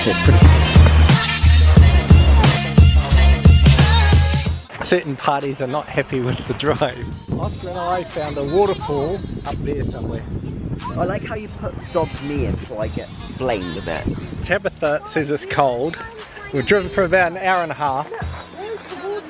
It's pretty. Certain parties are not happy with the drive. Oscar and I found a waterfall up there somewhere. I like how you put Dob's knee in so I get blamed a bit. Tabitha says it's cold. We've driven for about an hour and a half.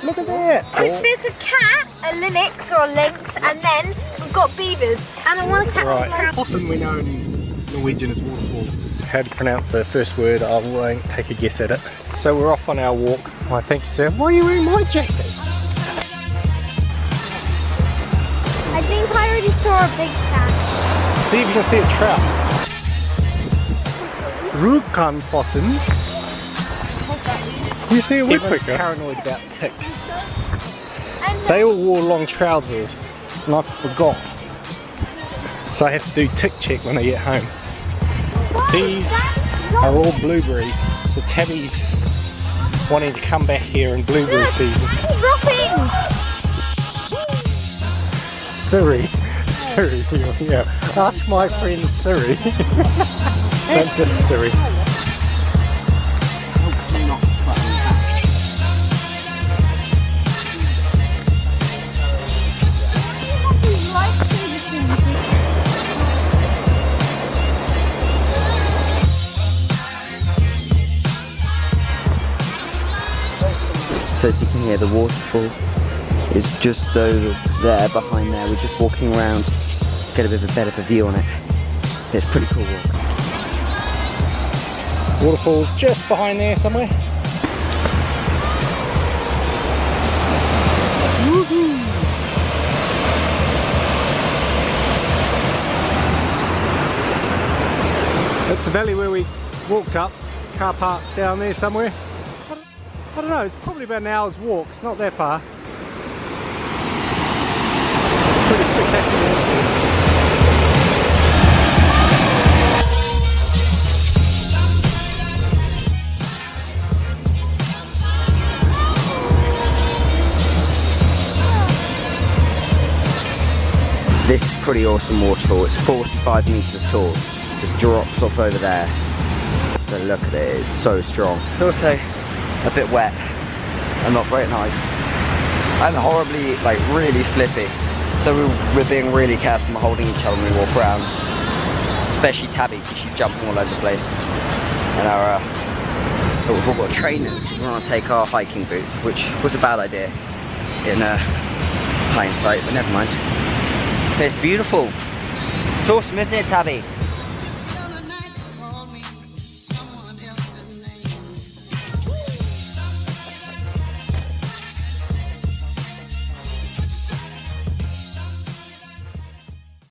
Look at that! There's a cat, a lynx or a lynx, and then we've got beavers. And I want to catch Right. Fossen we know in Norwegian is waterfall. How to pronounce the first word, I won't take a guess at it. So we're off on our walk. Why, thank you, sir. Why are you wearing my jacket? I think I already saw a big cat. See if you can see a trout. RJUKANFOSSEN. You see a woodpecker? Paranoid about ticks. They all wore long trousers and I forgot. So I have to do tick check when I get home. These are all blueberries. So Tabby's wanting to come back here in blueberry season. Siri, yeah. Ask my friend Siri. Don't diss Siri. So as you can hear, the waterfall is just over there, behind there. We're just walking around, get a bit of a better view on it. It's pretty cool walk. Waterfall's just behind there somewhere. Woohoo! That's the valley where we walked up. Car park down there somewhere. I don't know, it's probably about an hour's walk. It's not that far. Pretty spectacular. This is pretty awesome waterfall. It's 45 meters tall. Just drops off over there. But look at it, it's so strong. It's also a bit wet and not very nice. And horribly, like, really slippy. So we're being really careful and holding each other when we walk around. Especially Tabby, because she's jumping all over the place. And we've all got trainers. We want to take our hiking boots, which was a bad idea in hindsight, but never mind. It's beautiful. It's awesome, isn't it, Tabby?